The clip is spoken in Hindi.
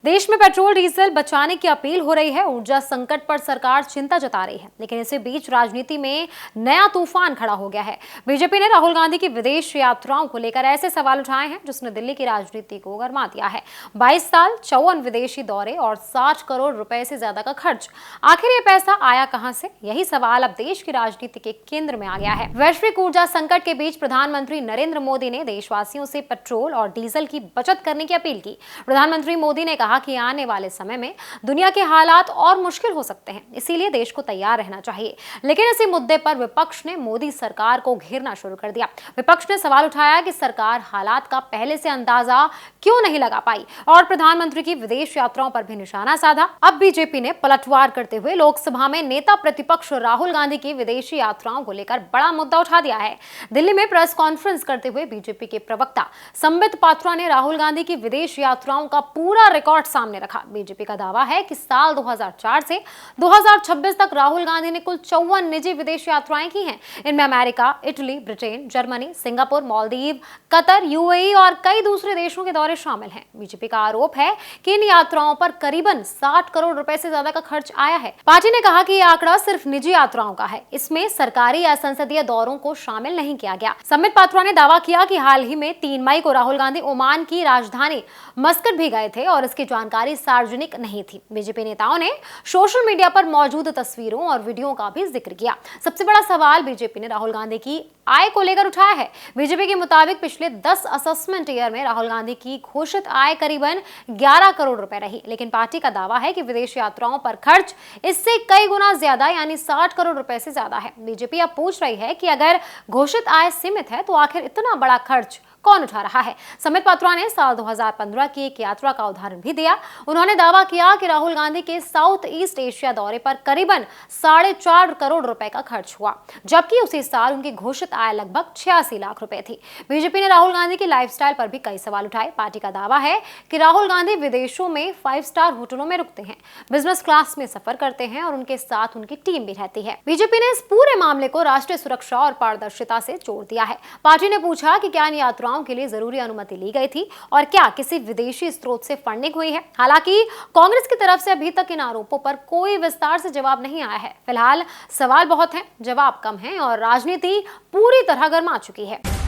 देश में पेट्रोल डीजल बचाने की अपील हो रही है। ऊर्जा संकट पर सरकार चिंता जता रही है, लेकिन इसी बीच राजनीति में नया तूफान खड़ा हो गया है। बीजेपी ने राहुल गांधी की विदेश यात्राओं को लेकर ऐसे सवाल उठाए हैं जिसने दिल्ली की राजनीति को गरमा दिया है। 22 साल, 54 विदेशी दौरे और 60 करोड़ रुपए से ज्यादा का खर्च। आखिर ये पैसा आया कहां से? यही सवाल अब देश की राजनीति के केंद्र में आ गया है। वैश्विक ऊर्जा संकट के बीच प्रधानमंत्री नरेंद्र मोदी ने देशवासियों से पेट्रोल और डीजल की बचत करने की अपील की। प्रधानमंत्री मोदी ने कहा कि आने वाले समय में दुनिया के हालात और मुश्किल हो सकते हैं, इसीलिए देश को तैयार रहना चाहिए। लेकिन इसी मुद्दे पर विपक्ष ने मोदी सरकार को घेरना शुरू कर दिया। विपक्ष ने सवाल उठाया कि सरकार हालात का पहले से अंदाजा क्यों नहीं लगा पाई और प्रधानमंत्री की विदेश यात्राओं पर भी निशाना साधा। अब बीजेपी ने पलटवार करते हुए लोकसभा में नेता प्रतिपक्ष राहुल गांधी की विदेशी यात्राओं को लेकर बड़ा मुद्दा उठा दिया है। दिल्ली में प्रेस कॉन्फ्रेंस करते हुए बीजेपी के प्रवक्ता संबित पात्रा ने राहुल गांधी की विदेश यात्राओं का पूरा रिकॉर्ड सामने रखा। बीजेपी का दावा है कि साल 2004 से 2026 तक राहुल गांधी ने कुल 54 निजी विदेश यात्राएं की हैं। इनमें America, Italy, Britain, Germany, Singapore, Maldives, Qatar, UAE और कई दूसरे देशों के दौरे शामिल हैं। बीजेपी का आरोप है कि इन यात्राओं पर करीबन 60 करोड़ रुपए से ज्यादा का खर्च आया है। पार्टी ने कहा कि यह आंकड़ा सिर्फ निजी यात्राओं का है, इसमें सरकारी या संसदीय दौरों को शामिल नहीं किया गया। संबित पात्रा ने दावा किया कि हाल ही में 3 मई को राहुल गांधी ओमान की राजधानी मस्कट भी गए थे और इसकी जानकारी सार्वजनिक नहीं थी। बीजेपी नेताओं ने सोशल मीडिया पर मौजूद तस्वीरों और वीडियो का भी जिक्र किया। सबसे बड़ा सवाल बीजेपी ने राहुल गांधी की आय को लेकर उठाया है। बीजेपी के मुताबिक पिछले 10 असेसमेंट ईयर में राहुल गांधी की घोषित आय करीबन 11 करोड़ रुपए रही, लेकिन पार्टी का दावा है कि विदेश यात्राओं पर खर्च इससे कई गुना ज्यादा यानी 60 करोड़ रुपए से ज्यादा है। बीजेपी अब पूछ रही है कि अगर घोषित आय सीमित है तो आखिर इतना बड़ा खर्च कौन उठा रहा है? संबित पात्रा ने साल 2015 की एक यात्रा का उदाहरण भी दिया। उन्होंने दावा किया कि राहुल गांधी के साउथ ईस्ट एशिया दौरे पर करीबन 4.5 करोड़ रुपए का खर्च हुआ, जबकि उसी साल उनकी घोषित आय लगभग 86 लाख रुपए थी। बीजेपी ने राहुल गांधी की लाइफस्टाइल पर भी कई सवाल उठाए। पार्टी का दावा है कि राहुल गांधी विदेशों में 5 स्टार होटलों में रुकते हैं, बिजनेस क्लास में सफर करते हैं और उनके साथ उनकी टीम भी रहती है। बीजेपी ने इस पूरे मामले को राष्ट्रीय सुरक्षा और पारदर्शिता से जोड़ दिया है। पार्टी ने पूछा कि क्या इन यात्राओं के लिए जरूरी अनुमति ली गई थी और क्या किसी विदेशी स्रोत से फंडिंग हुई है। हालांकि कांग्रेस की तरफ से अभी तक इन आरोपों पर कोई विस्तार से जवाब नहीं आया है। फिलहाल सवाल बहुत हैं, जवाब कम हैं और राजनीति पूरी तरह गर्मा चुकी है।